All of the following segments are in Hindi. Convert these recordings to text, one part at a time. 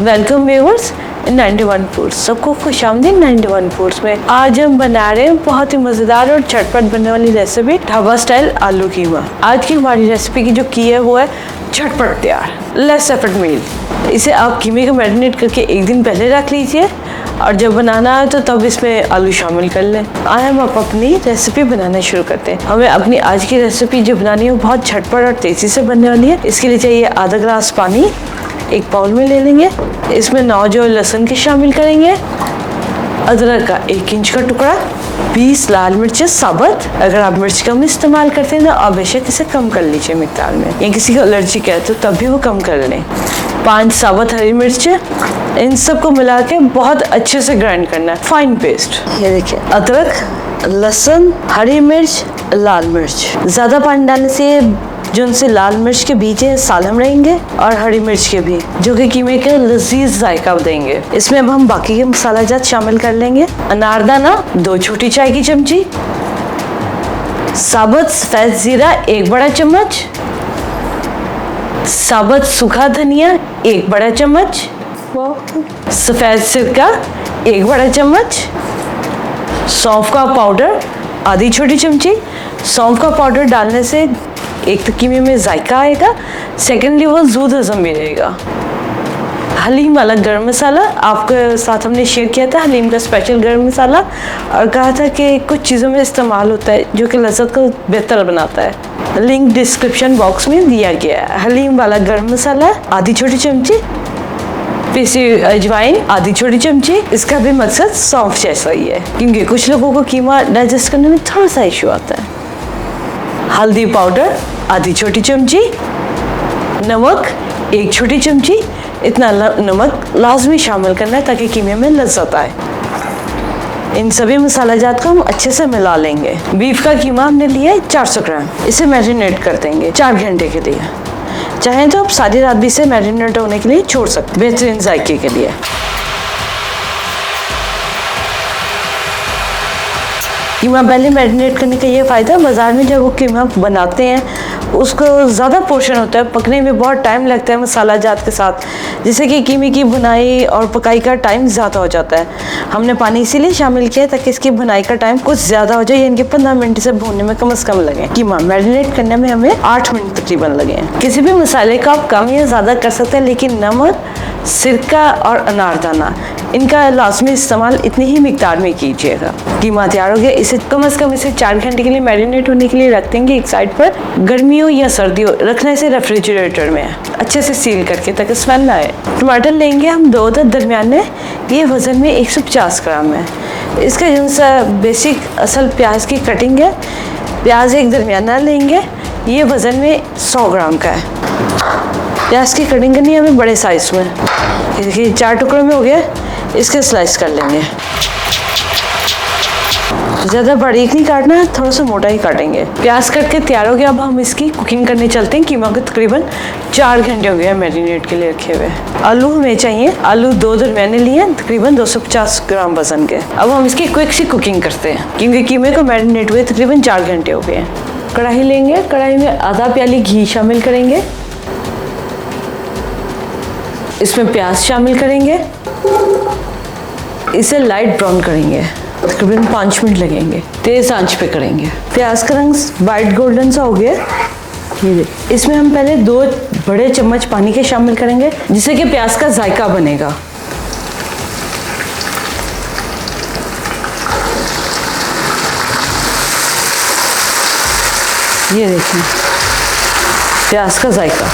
Welcome viewers 91 foods. सबको खुशामदीद 91 फूड्स में। आज हम बना रहे हैं बहुत ही मज़ेदार और झटपट बनने वाली रेसिपी ढाबा स्टाइल आलू कीमा। आज की हमारी रेसिपी की जो की है वो है झटपट तैयार, लेस एफर्ट मील। इसे आप कीमे को मैरिनेट करके एक दिन पहले रख लीजिए और जब बनाना है तो तब इसमें आलू शामिल कर लें। आज हम अपनी रेसिपी बनाना शुरू करते हैं। हमें अपनी आज की रेसिपी जो बनानी है वो बहुत झटपट और तेज़ी से बनने वाली है। इसके लिए चाहिए आधा गिलास पानी, एक बाउल में ले लेंगे। इसमें 9 जो लहसुन के शामिल करेंगे, अदरक का 1 इंच का टुकड़ा, 20 लाल मिर्चें साबुत। अगर आप मिर्च कम इस्तेमाल करते हैं ना आप बेशक इसे कम कर लीजिए मिकदार में, या किसी को एलर्जी है तो तब भी वो कम कर लें। 5 साबुत हरी मिर्च, इन सबको मिला के बहुत अच्छे से ग्राइंड करना है, फाइन पेस्ट। ये देखिए अदरक, लहसुन, हरी मिर्च, लाल मिर्च। ज़्यादा पानी डालने से जो उनसे लाल मिर्च के बीज हैं सालम रहेंगे और हरी मिर्च के भी, जो कि कीमे के लजीज जायका देंगे। इसमें अब हम बाकी के मसाला जात शामिल कर लेंगे। अनारदाना 2 छोटी चाय की चमची, साबुत सफेद जीरा 1 बड़ा चम्मच, साबुत सूखा धनिया 1 बड़ा चम्मच, सफेद सिरका 1 बड़ा चम्मच, सौंफ का पाउडर आधी छोटी चमची। सौंफ का पाउडर डालने से एक तो कीमे में जायका आएगा, सेकेंडली वो दूध हजम भी रहेगा। हलीम वाला गर्म मसाला आपके साथ हमने शेयर किया था, हलीम का स्पेशल गर्म मसाला, और कहा था कि कुछ चीज़ों में इस्तेमाल होता है जो कि लज़्ज़त को बेहतर बनाता है। लिंक डिस्क्रिप्शन बॉक्स में दिया गया है। हलीम वाला गर्म मसाला आधी छोटी चमची, पिसी अजवाइन आधी छोटी चमची। इसका भी मकसद सौंफ जैसा ही है, क्योंकि कुछ लोगों को कीमा डाइजेस्ट करने में थोड़ा सा इशू आता है। हल्दी पाउडर आधी छोटी चमची, नमक 1 छोटी चमची। इतना नमक लाजमी शामिल करना है ताकि कीमे में लज़्ज़त आए। इन सभी मसाला जात को हम अच्छे से मिला लेंगे। बीफ का कीमा हमने लिया है 400 ग्राम। इसे मैरिनेट कर देंगे 4 घंटे के लिए। चाहें तो आप सारी रात भी इसे मैरिनेट होने के लिए छोड़ सकते, बेहतरीन जायके के लिए। कीमा पहले मैरिनेट करने का ये फ़ायदा, बाज़ार में जब वो कीमा बनाते हैं उसको ज़्यादा पोर्शन होता है, पकने में बहुत टाइम लगता है मसाला जात के साथ, जिससे कि कीमे की बुनाई और पकाई का टाइम ज़्यादा हो जाता है। हमने पानी इसीलिए शामिल किया ताकि इसकी बुनाई का टाइम कुछ ज़्यादा हो जाए, इनके 15 मिनट से भूनने में कम से कम लगे। कीमा मैरिनेट करने में हमें 8 मिनट तकरीबन लगे हैं। किसी भी मसाले का आप कम या ज़्यादा कर सकते हैं, लेकिन नमक, सिरका और अनारदाना इनका लाजमी इस्तेमाल इतनी ही मिकदार में कीजिएगा। कीमा तैयार हो गया। इसे कम से कम 4 घंटे के लिए मैरिनेट होने के लिए रख देंगे एक साइड पर। गर्मियों या सर्दियों रखने से रेफ्रिजरेटर में अच्छे से सील करके ताकि स्मेल ना आए। टमाटर लेंगे हम 2 दरमियाने, ये वज़न में 150 ग्राम है। इसका जो सा बेसिक असल प्याज की कटिंग है, प्याज एक दरमियाना लेंगे, ये वज़न में 100 ग्राम का है। प्याज की कटिंग करनी है हमें बड़े साइज में। देखिए 4 टुकड़ों में हो गया, इसके स्लाइस कर लेंगे। ज़्यादा बारीक नहीं काटना है, थोड़ा सा मोटा ही काटेंगे। प्याज कट के तैयार हो गया। अब हम इसकी कुकिंग करने चलते हैं। कीमा को तकरीबन 4 घंटे हो गए मैरिनेट के लिए रखे हुए। आलू हमें चाहिए, आलू 2 दरमियाने लिए हैं, तकरीबन 250 ग्राम वजन के। अब हम इसकी क्विक सी कुकिंग करते हैं, क्योंकि कीमे को मैरिनेट हुए तकरीबन 4 घंटे हो गए हैं। कढ़ाई लेंगे, कढ़ाई में आधा प्याली घी शामिल करेंगे। इसमें प्याज शामिल करेंगे, इसे लाइट ब्राउन करेंगे, तकरीबन 5 मिनट लगेंगे। तेज़ आंच पे करेंगे। प्याज का रंग वाइट गोल्डन सा हो गया। ये इसमें हम पहले 2 बड़े चम्मच पानी के शामिल करेंगे, जिससे कि प्याज का जायका बनेगा। ये देखिए प्याज का जायका।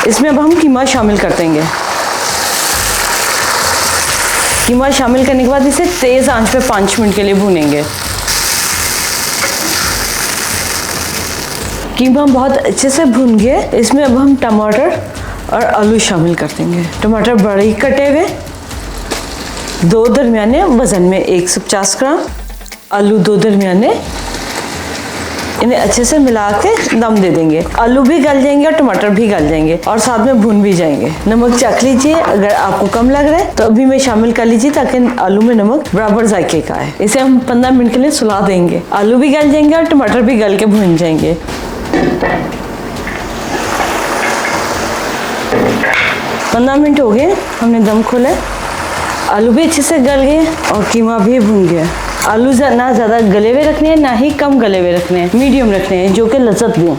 इसमें अब हम कीमा शामिल कर देंगे। कीमा शामिल करने के बाद इसे तेज़ आंच पे 5 मिनट के लिए भूनेंगे। कीमा बहुत अच्छे से भून गया। इसमें अब हम टमाटर और आलू शामिल कर देंगे। टमाटर बड़े कटे हुए, 2 दरमियाने वज़न में 150 ग्राम, आलू 2 दरमियाने। इन्हें अच्छे से मिला के दम दे देंगे। आलू भी गल जाएंगे और टमाटर भी गल जाएंगे और साथ में भून भी जाएंगे। नमक चख लीजिए, अगर आपको कम लग रहा है तो अभी में शामिल कर लीजिए ताकि आलू में नमक बराबर जायके का है। इसे हम 15 मिनट के लिए सुला देंगे। आलू भी गल जाएंगे और टमाटर भी गल के भून जाएंगे। 15 मिनट हो गए, हमने दम खोला। आलू भी अच्छे से गल गए और कीमा भी भुन गया। आलू ना ज़्यादा गले हुए रखने हैं, ना ही कम गले हुए रखने हैं, मीडियम रखने हैं जो कि लज्जत दें।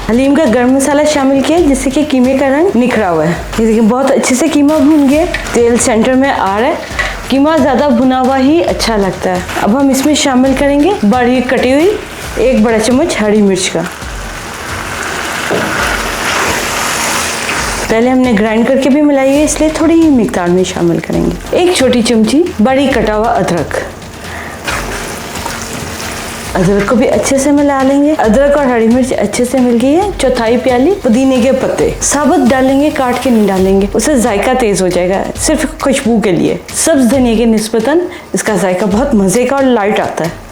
हलीम का गर्म मसाला शामिल किया जिससे कि कीमे का रंग निखरा हुआ है। ये देखिए बहुत अच्छे से कीमा भुन गया, तेल सेंटर में आ रहा है। कीमा ज़्यादा भुना हुआ ही अच्छा लगता है। अब हम इसमें शामिल करेंगे बारीक कटी हुई 1 बड़ा चम्मच हरी मिर्च का। पहले हमने ग्राइंड करके भी मिलाई है, इसलिए थोड़ी ही मिक्दार में शामिल करेंगे। 1 छोटी चमची बारीक कटा हुआ अदरक। अदरक को भी अच्छे से मिला लेंगे। अदरक और हरी मिर्च अच्छे से मिल गई है। 1/4 प्याली पुदीने के पत्ते साबुत डालेंगे, काट के नहीं डालेंगे, उससे जायका तेज हो जाएगा, सिर्फ खुशबू के लिए। सब्ज धनिया के निस्बतन इसका जायका बहुत मजे का और लाइट आता है।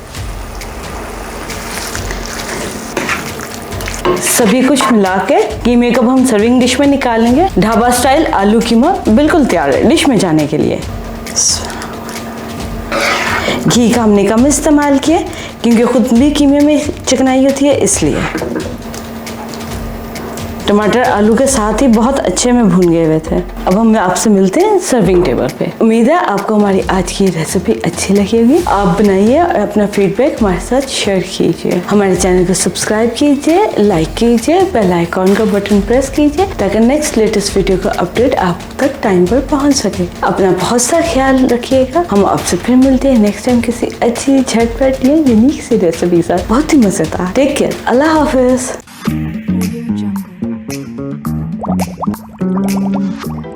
सभी कुछ मिला के कीमे को हम सर्विंग डिश में निकालेंगे। ढाबा स्टाइल आलू कीमा बिल्कुल तैयार है डिश में जाने के लिए। घी का हमने कम इस्तेमाल किया क्योंकि खुद भी कीमे में चिकनाई होती है, इसलिए। टमाटर आलू के साथ ही बहुत अच्छे में भून गए हुए थे। अब हम आपसे मिलते हैं सर्विंग टेबल पे। उम्मीद है आपको हमारी आज की रेसिपी अच्छी लगी होगी। आप बनाइए और अपना फीडबैक हमारे साथ शेयर कीजिए। हमारे चैनल को सब्सक्राइब कीजिए, लाइक कीजिए, बेल आइकॉन का बटन प्रेस कीजिए ताकि नेक्स्ट लेटेस्ट वीडियो का अपडेट आप तक टाइम पर पहुंच सके। अपना बहुत सा ख्याल रखिएगा। हम आपसे फिर मिलते हैं नेक्स्ट टाइम किसी अच्छी झटपट या यूनिक सी रेसिपी साथ, बहुत ही मजेदार। टेक केयर, अल्लाह हाफिज।